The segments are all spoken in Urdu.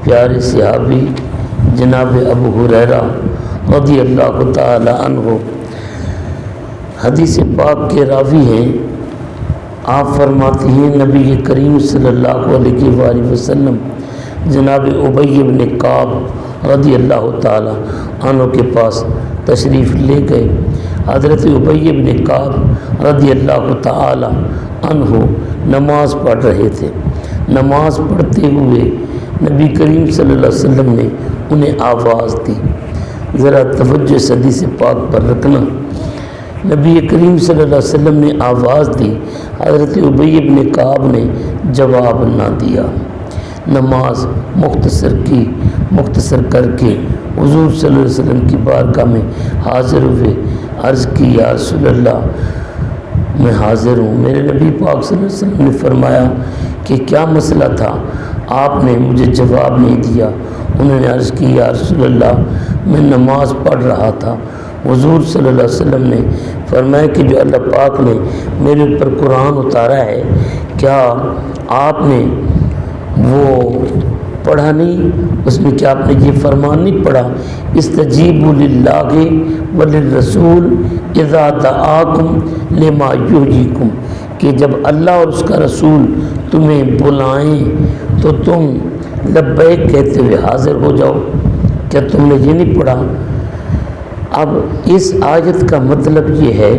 پیارے صحابی جناب ابو ہریرہ رضی اللہ تعالی عنہ حدیث پاک کے راوی ہیں۔ آپ فرماتے ہیں نبی کریم صلی اللہ علیہ وآلہ وسلم جناب ابی بن کعب رضی اللہ تعالی عنہ کے پاس تشریف لے گئے۔ حضرت ابی بن کعب رضی اللہ تعالی عنہ نماز پڑھ رہے تھے۔ نماز پڑھتے ہوئے نبی کریم صلی اللہ علیہ وسلم نے انہیں آواز دی۔ ذرا توجہ اس حدیث پاک پر رکھنا۔ نبی کریم صلی اللہ علیہ وسلم نے آواز دی، حضرت ابی بن کعب نے جواب نہ دیا۔ نماز مختصر کر کے حضور صلی اللہ علیہ وسلم کی بارگاہ میں حاضر ہوئے۔ عرض کی یا رسول اللہ میں حاضر ہوں۔ میرے نبی پاک صلی اللہ علیہ وسلم نے فرمایا کہ کیا مسئلہ تھا؟ آپ نے مجھے جواب نہیں دیا۔ انہوں نے عرض کی یا رسول اللہ میں نماز پڑھ رہا تھا۔ حضور صلی اللہ علیہ وسلم نے فرمایا کہ جو اللہ پاک نے میرے اوپر قرآن اتارا ہے، کیا آپ نے وہ پڑھا نہیں؟ اس میں کیا آپ نے یہ فرمان نہیں پڑھا استجیبوا للہ وللرسول اذا دعاکم لما یحییکم، کہ جب اللہ اور اس کا رسول تمہیں بلائیں تو تم لبیک کہتے ہوئے حاضر ہو جاؤ۔ کیا تم نے یہ نہیں پڑھا؟ اب اس آیت کا مطلب یہ ہے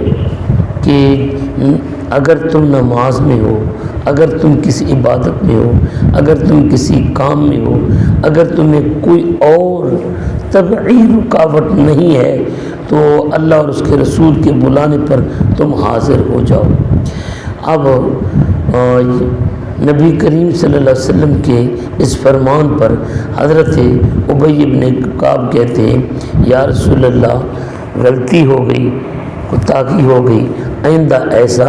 کہ اگر تم نماز میں ہو، اگر تم کسی عبادت میں ہو، اگر تم کسی کام میں ہو، اگر تمہیں کوئی اور طبعی رکاوٹ نہیں ہے تو اللہ اور اس کے رسول کے بلانے پر تم حاضر ہو جاؤ۔ اب نبی کریم صلی اللہ علیہ وسلم کے اس فرمان پر حضرت ابی بن کعب کہتے ہیں یا رسول اللہ غلطی ہو گئی، کوتاہی ہو گئی، آئندہ ایسا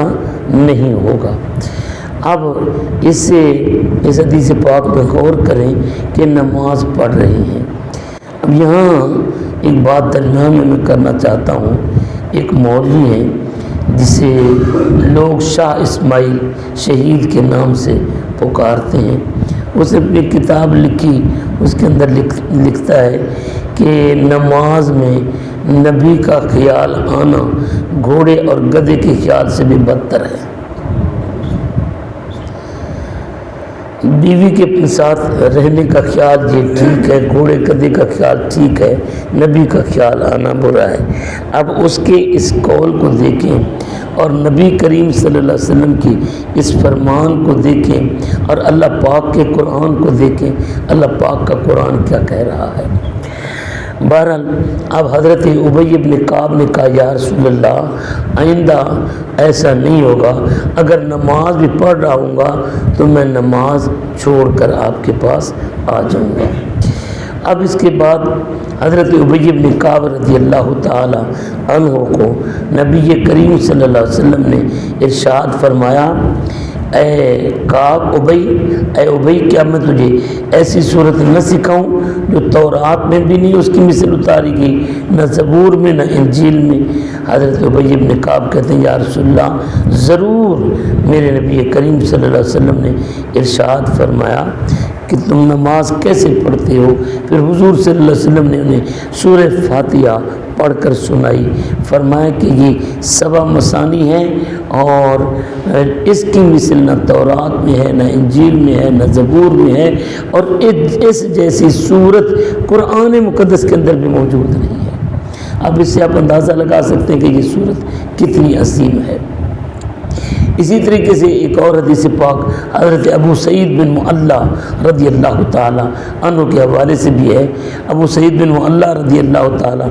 نہیں ہوگا۔ اب اس حدیث پاک میں غور کریں کہ نماز پڑھ رہے ہیں۔ اب یہاں ایک بات درمیان میں کرنا چاہتا ہوں۔ ایک مولوی ہیں جسے لوگ شاہ اسماعیل شہید کے نام سے پکارتے ہیں۔ اس نے اپنی کتاب لکھی، اس کے اندر لکھتا ہے کہ نماز میں نبی کا خیال آنا گھوڑے اور گدھے کے خیال سے بھی بدتر ہے۔ بیوی کے ساتھ رہنے کا خیال یہ ٹھیک ہے، گھوڑے گدھے کا خیال ٹھیک ہے، نبی کا خیال آنا برا ہے۔ اب اس کے اس قول کو دیکھیں اور نبی کریم صلی اللہ علیہ وسلم کی اس فرمان کو دیکھیں اور اللہ پاک کے قرآن کو دیکھیں، اللہ پاک کا قرآن کیا کہہ رہا ہے۔ بہرحال اب حضرت ابی بن کعب نے کہا یا رسول اللہ آئندہ ایسا نہیں ہوگا، اگر نماز بھی پڑھ رہا ہوں گا تو میں نماز چھوڑ کر آپ کے پاس آ جاؤں گا۔ اب اس کے بعد حضرت ابی بن کعب رضی اللہ تعالی عنہ کو نبی کریم صلی اللہ علیہ وسلم نے ارشاد فرمایا اے کعب اے ابی کیا میں تجھے ایسی صورت نہ سکھاؤں جو تورات میں بھی نہیں اس کی مثل اتاری گئی، نہ زبور میں نہ انجیل میں؟ حضرت ابی بن کعب کہتے ہیں یا رسول اللہ ضرور۔ میرے نبی کریم صلی اللہ علیہ وسلم نے ارشاد فرمایا کہ تم نماز کیسے پڑھتے ہو؟ پھر حضور صلی اللہ علیہ وسلم نے انہیں سورہ فاتحہ پڑھ کر سنائی۔ فرمایا کہ یہ 7 مثانی ہیں اور اس کی مثل نہ تورات میں ہے، نہ انجیل میں ہے، نہ زبور میں ہے، اور اس جیسی صورت قرآن مقدس کے اندر بھی موجود نہیں ہے۔ اب اس سے آپ اندازہ لگا سکتے ہیں کہ یہ صورت کتنی عظیم ہے۔ اسی طریقے سے ایک اور حدیث پاک حضرت ابو سعید بن معلّہ رضی اللہ تعالی عنہ کے حوالے سے بھی ہے۔ ابو سعید بن معلّہ رضی اللہ تعالی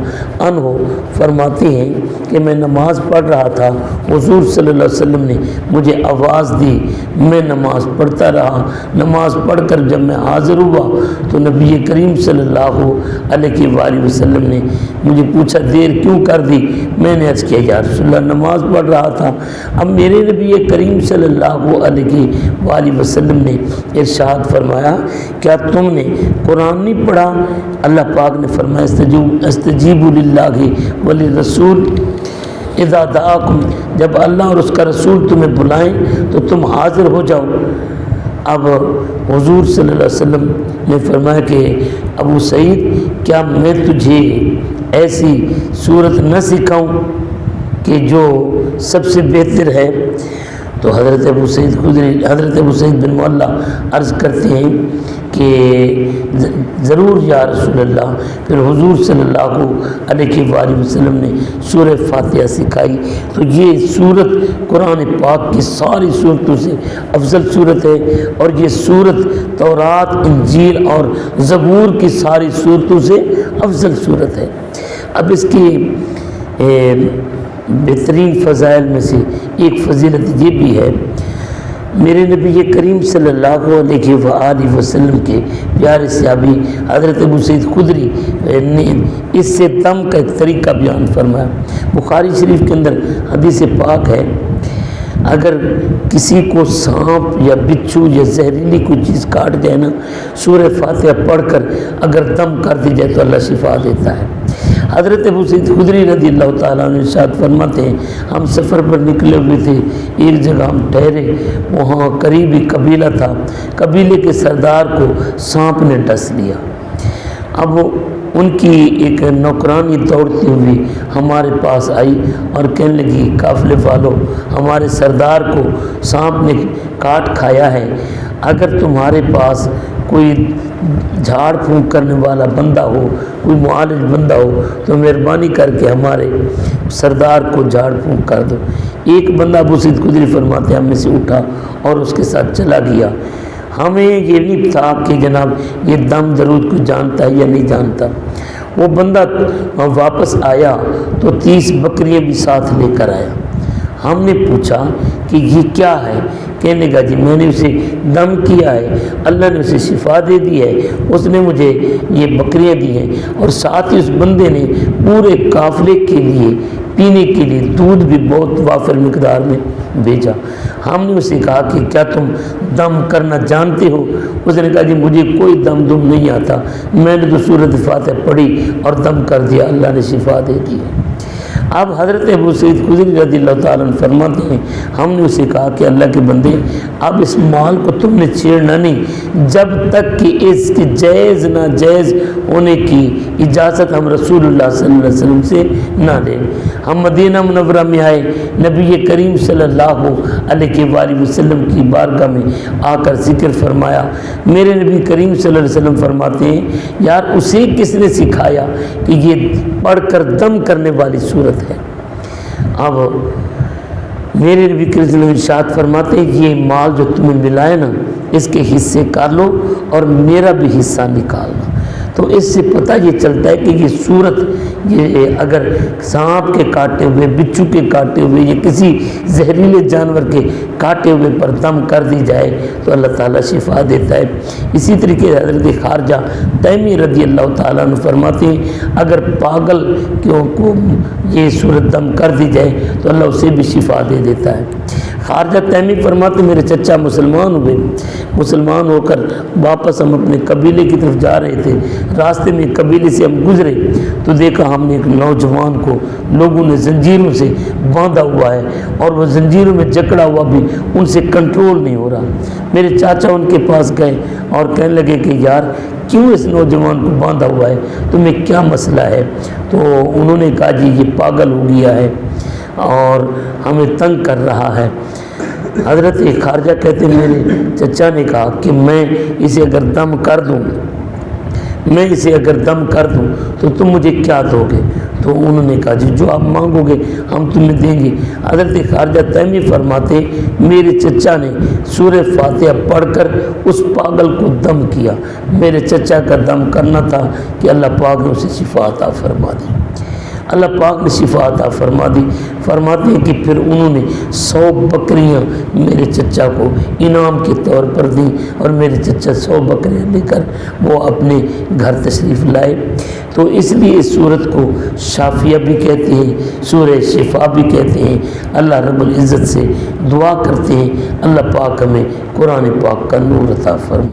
عنہ فرماتے ہیں کہ میں نماز پڑھ رہا تھا، حضور صلی اللہ علیہ وسلم نے مجھے آواز دی، میں نماز پڑھتا رہا۔ نماز پڑھ کر جب میں حاضر ہوا تو نبی کریم صلی اللہ علیہ وآلہ وسلم نے مجھے پوچھا دیر کیوں کر دی؟ میں نے عرض کیا یا رسول اللہ نماز پڑھ رہا تھا۔ اب میرے نبی کریم صلی اللہ علیہ وآلہ وسلم نے ارشاد فرمایا کیا تم نے قرآن نہیں پڑھا؟ اللہ پاک نے فرمایا استجیبوا للہ وللرسول اذا دعاکم، جب اللہ اور اس کا رسول تمہیں بلائیں تو تم حاضر ہو جاؤ۔ اب حضور صلی اللہ علیہ وسلم نے فرمایا کہ ابو سعید کیا میں تجھے ایسی صورت نہ سکھاؤں کہ جو سب سے بہتر ہے؟ تو حضرت ابو سعید بن معلہ عرض کرتے ہیں کہ ضرور یا رسول اللہ۔ پھر حضور صلی اللہ علیہ وآلہ وسلم نے سورہ فاتحہ سکھائی۔ تو یہ صورت قرآن پاک کی ساری صورتوں سے افضل صورت ہے، اور یہ صورت تورات، انجیل اور زبور کی ساری صورتوں سے افضل صورت ہے۔ اب اس کی بہترین فضائل میں سے ایک فضیلت یہ بھی ہے، میرے نبی کریم صلی اللہ علیہ وآلہ وسلم کے پیارے صحابی حضرت ابو سعید خدری نے اس سے دم کا ایک طریقہ بیان فرمایا۔ بخاری شریف کے اندر حدیث پاک ہے، اگر کسی کو سانپ یا بچھو یا زہریلی کوئی چیز کاٹ جائے نا، سورہ فاتحہ پڑھ کر اگر دم کر دی جائے تو اللہ شفا دیتا ہے۔ حضرت ابو سعید خدری رضی اللہ تعالیٰ عنہ ارشاد فرماتے ہیں، ہم سفر پر نکلے ہوئے تھے، ایک جگہ ہم ٹھہرے، وہاں قریبی قبیلہ تھا، قبیلے کے سردار کو سانپ نے ڈس لیا۔ اب ان کی ایک نوکرانی دوڑتی ہوئی ہمارے پاس آئی اور کہنے لگی، قافلے والوں، ہمارے سردار کو سانپ نے کاٹ کھایا ہے، اگر تمہارے پاس کوئی جھاڑ پھونک کرنے والا بندہ ہو، کوئی معالج بندہ ہو تو مہربانی کر کے ہمارے سردار کو جھاڑ پھونک کر دو۔ ایک بندہ ابو سعید خدری فرماتے ہیں ہم میں سے اٹھا اور اس کے ساتھ چلا گیا۔ ہمیں یہ نہیں تھا کہ جناب یہ دم درود کو جانتا ہے یا نہیں جانتا۔ وہ بندہ واپس آیا تو 30 بکریاں بھی ساتھ لے کر آیا۔ ہم نے پوچھا کہ یہ کیا ہے؟ کہنے لگا جی میں نے اسے دم کیا ہے، اللہ نے اسے شفا دے دی ہے، اس نے مجھے یہ بکریاں دی ہیں، اور ساتھ ہی اس بندے نے پورے قافلے کے لیے پینے کے لیے دودھ بھی بہت وافر مقدار میں بھیجا۔ ہم نے اسے کہا کہ کیا تم دم کرنا جانتے ہو؟ اس نے کہا جی مجھے کوئی دم نہیں آتا، میں نے تو سورۃ فاتحہ پڑھی اور دم کر دیا، اللہ نے شفا دے دی ہے۔ اب حضرت ابو سعید خدری رضی اللہ تعالیٰ عنہ فرماتے ہیں ہم نے اسے کہا کہ اللہ کے بندے اب اس مال کو تم نے چھیڑنا نہیں جب تک کہ اس کے جائز ناجائز ہونے کی اجازت ہم رسول اللہ صلی اللہ علیہ وسلم سے نہ لیں۔ ہم مدینہ منورہ میں آئے، نبی کریم صلی اللہ علیہ وآلہ وسلم کی بارگاہ میں آ کر ذکر فرمایا۔ میرے نبی کریم صلی اللہ علیہ وسلم فرماتے ہیں یار اسے کس نے سکھایا کہ یہ پڑھ کر دم کرنے والی صورت ہے؟ اب میرے نبی کریم صلی اللہ علیہ وسلم ارشاد فرماتے ہیں یہ مال جو تمہیں ملا ہے نا اس کے حصے کر لو اور میرا بھی حصہ نکالنا۔ تو اس سے پتہ یہ چلتا ہے کہ یہ صورت یہ اگر سانپ کے کاٹے ہوئے، بچھو کے کاٹے ہوئے یا کسی زہریلے جانور کے کاٹے ہوئے پر دم کر دی جائے تو اللہ تعالیٰ شفا دیتا ہے۔ اسی طریقے سے حضرت خارجہ تیمی رضی اللہ تعالیٰ عنہ فرماتے ہیں اگر پاگل کو یہ صورت دم کر دی جائے تو اللہ اسے بھی شفا دے دیتا ہے۔ خارجہ تیمی فرماتے میرے چچا مسلمان ہوئے، مسلمان ہو کر واپس ہم اپنے قبیلے کی طرف جا رہے تھے، راستے میں قبیلے سے ہم گزرے تو دیکھا ہم نے ایک نوجوان کو لوگوں نے زنجیروں سے باندھا ہوا ہے اور وہ زنجیروں میں جکڑا ہوا بھی ان سے کنٹرول نہیں ہو رہا۔ میرے چاچا ان کے پاس گئے اور کہنے لگے کہ یار کیوں اس نوجوان کو باندھا ہوا ہے، تمہیں کیا مسئلہ ہے؟ تو انہوں نے کہا جی یہ پاگل ہو گیا ہے اور ہمیں تنگ کر رہا ہے۔ حضرت خارجہ کہتے ہیں میرے چچا نے کہا کہ میں اسے اگر دم کر دوں تو تم مجھے کیا دو گے؟ تو انہوں نے کہا جی جو آپ مانگو گے ہم تمہیں دیں گے۔ حضرت خارجہ تیمی فرماتے میرے چچا نے سورہ فاتحہ پڑھ کر اس پاگل کو دم کیا۔ میرے چچا کا دم کرنا تھا کہ اللہ پاک نے اسے شفا عطا فرما دی۔ اللہ پاک نے شفا عطا فرما دی۔ فرماتے ہیں کہ پھر انہوں نے 100 بکریاں میرے چچا کو انعام کے طور پر دیں اور میرے چچا 100 بکریاں لے کر وہ اپنے گھر تشریف لائے۔ تو اس لیے اس صورت کو شافیہ بھی کہتے ہیں، سورہ شفا بھی کہتے ہیں۔ اللہ رب العزت سے دعا کرتے ہیں اللہ پاک ہمیں قرآن پاک کا نور عطا فرما۔